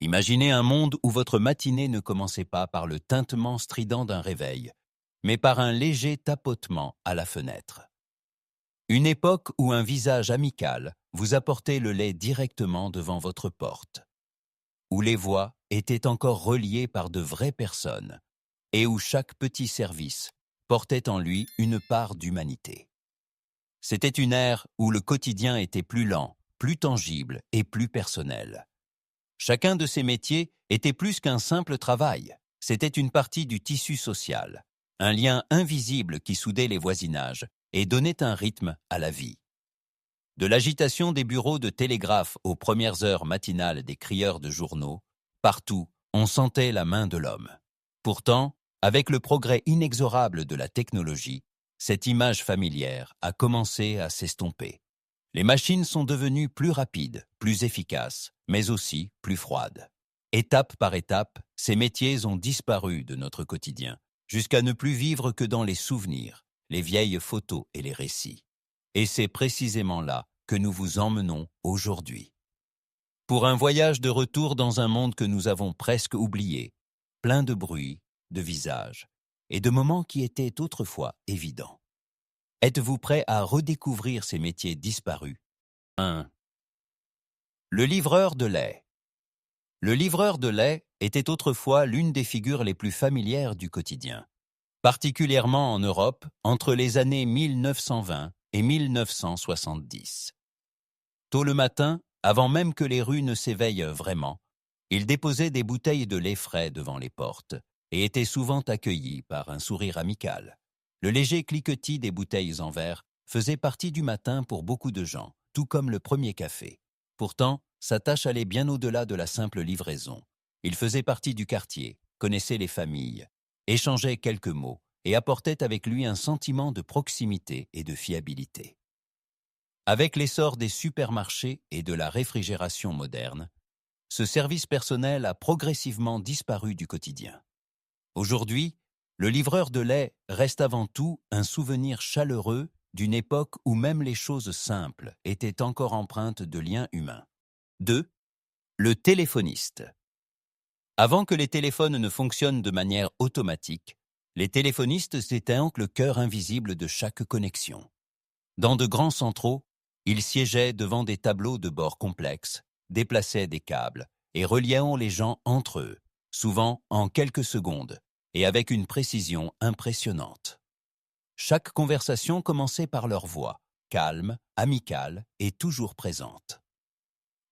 Imaginez un monde où votre matinée ne commençait pas par le tintement strident d'un réveil, mais par un léger tapotement à la fenêtre. Une époque où un visage amical vous apportait le lait directement devant votre porte, où les voix étaient encore reliées par de vraies personnes, et où chaque petit service portait en lui une part d'humanité. C'était une ère où le quotidien était plus lent, plus tangible et plus personnel. Chacun de ces métiers était plus qu'un simple travail. C'était une partie du tissu social, un lien invisible qui soudait les voisinages et donnait un rythme à la vie. De l'agitation des bureaux de télégraphe aux premières heures matinales des crieurs de journaux, partout, on sentait la main de l'homme. Pourtant, avec le progrès inexorable de la technologie, cette image familière a commencé à s'estomper. Les machines sont devenues plus rapides, plus efficaces, mais aussi plus froides. Étape par étape, ces métiers ont disparu de notre quotidien, jusqu'à ne plus vivre que dans les souvenirs, les vieilles photos et les récits. Et c'est précisément là que nous vous emmenons aujourd'hui. Pour un voyage de retour dans un monde que nous avons presque oublié, plein de bruit, de visages et de moments qui étaient autrefois évidents. Êtes-vous prêt à redécouvrir ces métiers disparus? 1. Le livreur de lait. Le livreur de lait était autrefois l'une des figures les plus familières du quotidien, particulièrement en Europe entre les années 1920 et 1970. Tôt le matin, avant même que les rues ne s'éveillent vraiment, il déposait des bouteilles de lait frais devant les portes et était souvent accueilli par un sourire amical. Le léger cliquetis des bouteilles en verre faisait partie du matin pour beaucoup de gens, tout comme le premier café. Pourtant, sa tâche allait bien au-delà de la simple livraison. Il faisait partie du quartier, connaissait les familles, échangeait quelques mots et apportait avec lui un sentiment de proximité et de fiabilité. Avec l'essor des supermarchés et de la réfrigération moderne, ce service personnel a progressivement disparu du quotidien. Aujourd'hui, le livreur de lait reste avant tout un souvenir chaleureux d'une époque où même les choses simples étaient encore empreintes de liens humains. 2. Le téléphoniste. Avant que les téléphones ne fonctionnent de manière automatique, les téléphonistes étaient donc le cœur invisible de chaque connexion. Dans de grands centraux, ils siégeaient devant des tableaux de bord complexes, déplaçaient des câbles et reliaient les gens entre eux, souvent en quelques secondes, et avec une précision impressionnante. Chaque conversation commençait par leur voix, calme, amicale et toujours présente.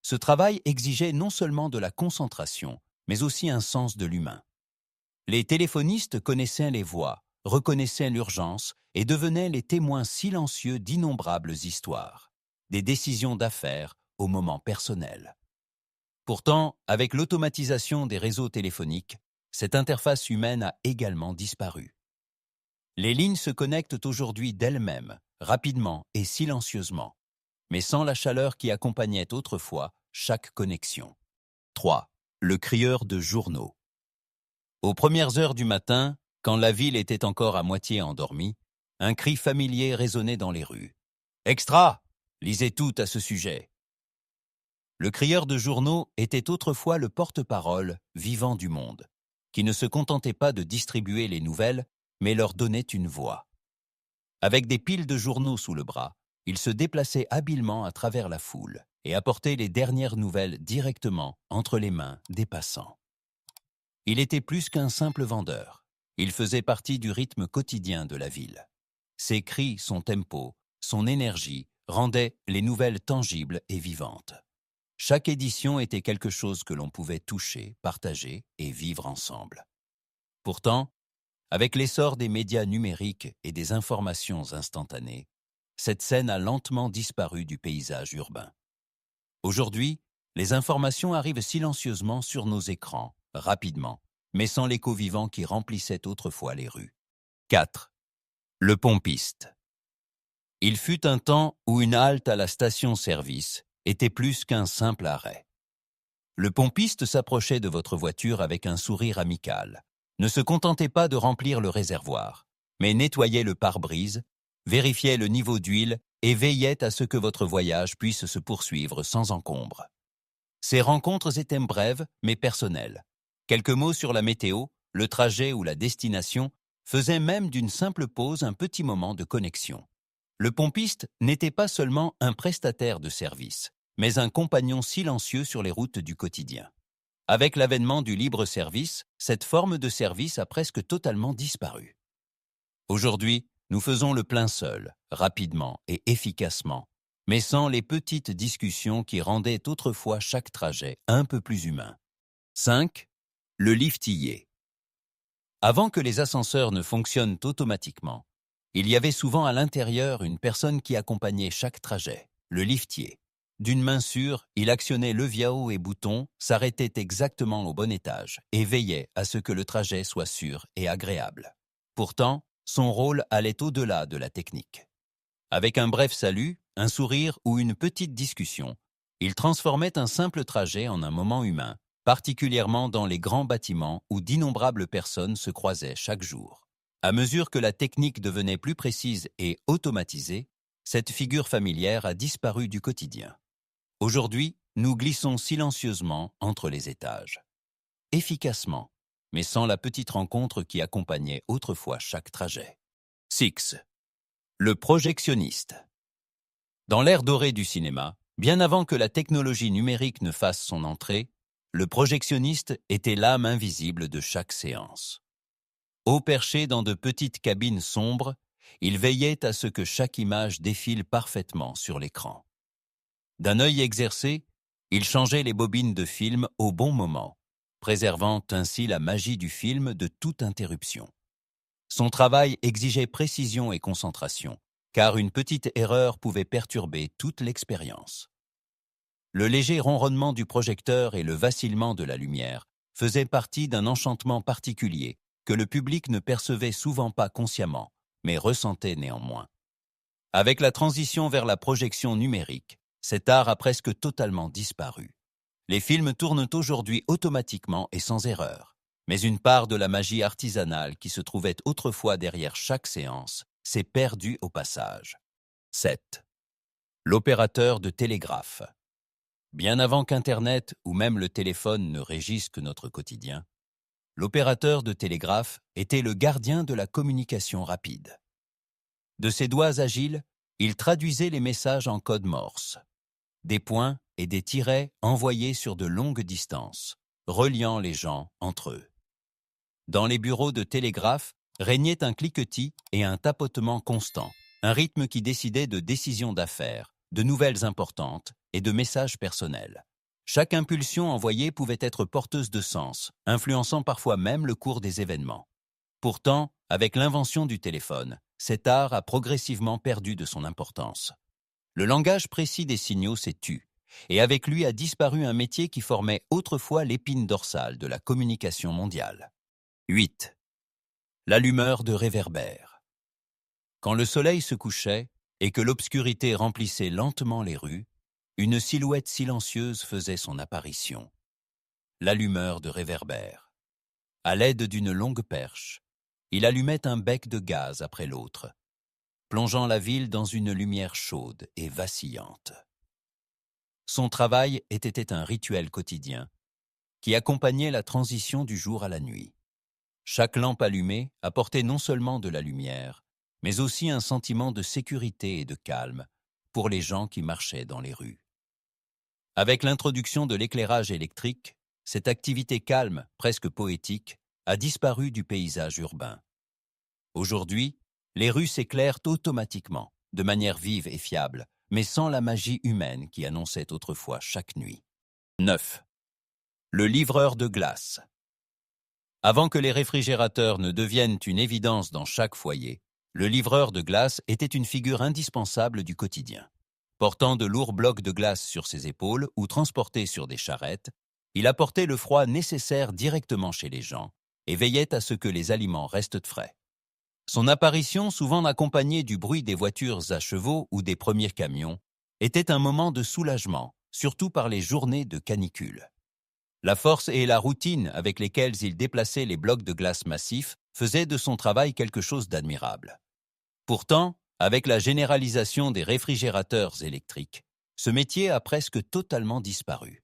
Ce travail exigeait non seulement de la concentration, mais aussi un sens de l'humain. Les téléphonistes connaissaient les voix, reconnaissaient l'urgence et devenaient les témoins silencieux d'innombrables histoires, des décisions d'affaires aux moments personnels. Pourtant, avec l'automatisation des réseaux téléphoniques, cette interface humaine a également disparu. Les lignes se connectent aujourd'hui d'elles-mêmes, rapidement et silencieusement, mais sans la chaleur qui accompagnait autrefois chaque connexion. 3. Le crieur de journaux. Aux premières heures du matin, quand la ville était encore à moitié endormie, un cri familier résonnait dans les rues. « Extra ! Lisez tout à ce sujet !» Le crieur de journaux était autrefois le porte-parole vivant du monde, qui ne se contentait pas de distribuer les nouvelles, mais leur donnait une voix. Avec des piles de journaux sous le bras, il se déplaçait habilement à travers la foule et apportait les dernières nouvelles directement entre les mains des passants. Il était plus qu'un simple vendeur. Il faisait partie du rythme quotidien de la ville. Ses cris, son tempo, son énergie rendaient les nouvelles tangibles et vivantes. Chaque édition était quelque chose que l'on pouvait toucher, partager et vivre ensemble. Pourtant, avec l'essor des médias numériques et des informations instantanées, cette scène a lentement disparu du paysage urbain. Aujourd'hui, les informations arrivent silencieusement sur nos écrans, rapidement, mais sans l'écho vivant qui remplissait autrefois les rues. 4. Le pompiste. Il fut un temps où une halte à la station-service était plus qu'un simple arrêt. Le pompiste s'approchait de votre voiture avec un sourire amical, ne se contentait pas de remplir le réservoir, mais nettoyait le pare-brise, vérifiait le niveau d'huile et veillait à ce que votre voyage puisse se poursuivre sans encombre. Ces rencontres étaient brèves mais personnelles. Quelques mots sur la météo, le trajet ou la destination faisaient même d'une simple pause un petit moment de connexion. Le pompiste n'était pas seulement un prestataire de service, mais un compagnon silencieux sur les routes du quotidien. Avec l'avènement du libre-service, cette forme de service a presque totalement disparu. Aujourd'hui, nous faisons le plein seul, rapidement et efficacement, mais sans les petites discussions qui rendaient autrefois chaque trajet un peu plus humain. 5. Le liftillier. Avant que les ascenseurs ne fonctionnent automatiquement, il y avait souvent à l'intérieur une personne qui accompagnait chaque trajet, le liftier. D'une main sûre, il actionnait levier à eau et bouton, s'arrêtait exactement au bon étage et veillait à ce que le trajet soit sûr et agréable. Pourtant, son rôle allait au-delà de la technique. Avec un bref salut, un sourire ou une petite discussion, il transformait un simple trajet en un moment humain, particulièrement dans les grands bâtiments où d'innombrables personnes se croisaient chaque jour. À mesure que la technique devenait plus précise et automatisée, cette figure familière a disparu du quotidien. Aujourd'hui, nous glissons silencieusement entre les étages. Efficacement, mais sans la petite rencontre qui accompagnait autrefois chaque trajet. 6. Le projectionniste. Dans l'ère dorée du cinéma, bien avant que la technologie numérique ne fasse son entrée, le projectionniste était l'âme invisible de chaque séance. Haut perché dans de petites cabines sombres, il veillait à ce que chaque image défile parfaitement sur l'écran. D'un œil exercé, il changeait les bobines de film au bon moment, préservant ainsi la magie du film de toute interruption. Son travail exigeait précision et concentration, car une petite erreur pouvait perturber toute l'expérience. Le léger ronronnement du projecteur et le vacillement de la lumière faisaient partie d'un enchantement particulier que le public ne percevait souvent pas consciemment, mais ressentait néanmoins. Avec la transition vers la projection numérique, cet art a presque totalement disparu. Les films tournent aujourd'hui automatiquement et sans erreur, mais une part de la magie artisanale qui se trouvait autrefois derrière chaque séance s'est perdue au passage. 7. L'opérateur de télégraphe. Bien avant qu'Internet ou même le téléphone ne régissent que notre quotidien, l'opérateur de télégraphe était le gardien de la communication rapide. De ses doigts agiles, il traduisait les messages en code Morse. Des points et des tirets envoyés sur de longues distances, reliant les gens entre eux. Dans les bureaux de télégraphe régnait un cliquetis et un tapotement constant, un rythme qui décidait de décisions d'affaires, de nouvelles importantes et de messages personnels. Chaque impulsion envoyée pouvait être porteuse de sens, influençant parfois même le cours des événements. Pourtant, avec l'invention du téléphone, cet art a progressivement perdu de son importance. Le langage précis des signaux s'est tu, et avec lui a disparu un métier qui formait autrefois l'épine dorsale de la communication mondiale. 8. L'allumeur de réverbères. Quand le soleil se couchait et que l'obscurité remplissait lentement les rues, une silhouette silencieuse faisait son apparition. L'allumeur de réverbères. À l'aide d'une longue perche, il allumait un bec de gaz après l'autre, plongeant la ville dans une lumière chaude et vacillante. Son travail était un rituel quotidien qui accompagnait la transition du jour à la nuit. Chaque lampe allumée apportait non seulement de la lumière, mais aussi un sentiment de sécurité et de calme pour les gens qui marchaient dans les rues. Avec l'introduction de l'éclairage électrique, cette activité calme, presque poétique, a disparu du paysage urbain. Aujourd'hui, les rues s'éclairent automatiquement, de manière vive et fiable, mais sans la magie humaine qui annonçait autrefois chaque nuit. 9. Le livreur de glace. Avant que les réfrigérateurs ne deviennent une évidence dans chaque foyer, le livreur de glace était une figure indispensable du quotidien. Portant de lourds blocs de glace sur ses épaules ou transportés sur des charrettes, il apportait le froid nécessaire directement chez les gens et veillait à ce que les aliments restent frais. Son apparition, souvent accompagnée du bruit des voitures à chevaux ou des premiers camions, était un moment de soulagement, surtout par les journées de canicule. La force et la routine avec lesquelles il déplaçait les blocs de glace massifs faisaient de son travail quelque chose d'admirable. Pourtant, avec la généralisation des réfrigérateurs électriques, ce métier a presque totalement disparu.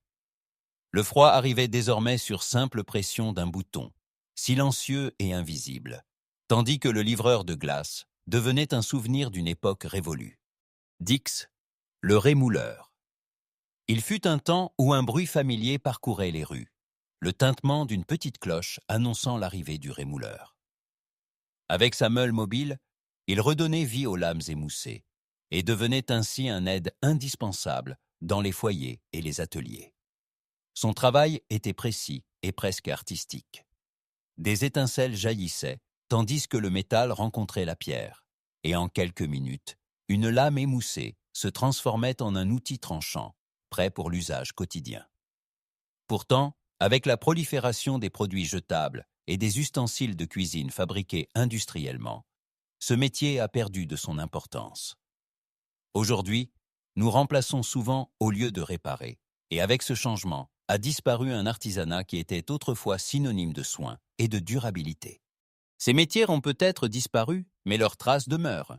Le froid arrivait désormais sur simple pression d'un bouton, silencieux et invisible, tandis que le livreur de glace devenait un souvenir d'une époque révolue. Dix, le rémouleur. Il fut un temps où un bruit familier parcourait les rues, le tintement d'une petite cloche annonçant l'arrivée du rémouleur. Avec sa meule mobile, il redonnait vie aux lames émoussées et devenait ainsi un aide indispensable dans les foyers et les ateliers. Son travail était précis et presque artistique. Des étincelles jaillissaient, tandis que le métal rencontrait la pierre, et en quelques minutes, une lame émoussée se transformait en un outil tranchant, prêt pour l'usage quotidien. Pourtant, avec la prolifération des produits jetables et des ustensiles de cuisine fabriqués industriellement, ce métier a perdu de son importance. Aujourd'hui, nous remplaçons souvent au lieu de réparer, et avec ce changement, a disparu un artisanat qui était autrefois synonyme de soin et de durabilité. Ces métiers ont peut-être disparu, mais leurs traces demeurent.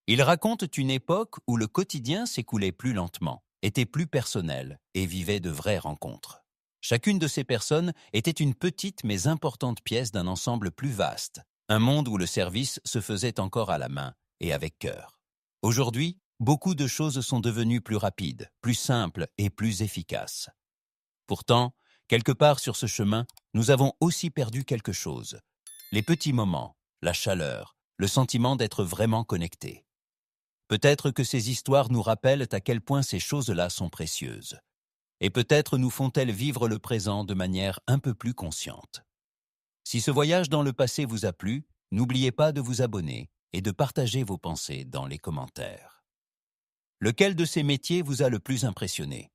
Ils racontent une époque où le quotidien s'écoulait plus lentement, était plus personnel et vivait de vraies rencontres. Chacune de ces personnes était une petite mais importante pièce d'un ensemble plus vaste, un monde où le service se faisait encore à la main et avec cœur. Aujourd'hui, beaucoup de choses sont devenues plus rapides, plus simples et plus efficaces. Pourtant, quelque part sur ce chemin, nous avons aussi perdu quelque chose. Les petits moments, la chaleur, le sentiment d'être vraiment connectés. Peut-être que ces histoires nous rappellent à quel point ces choses-là sont précieuses. Et peut-être nous font-elles vivre le présent de manière un peu plus consciente. Si ce voyage dans le passé vous a plu, n'oubliez pas de vous abonner et de partager vos pensées dans les commentaires. Lequel de ces métiers vous a le plus impressionné ?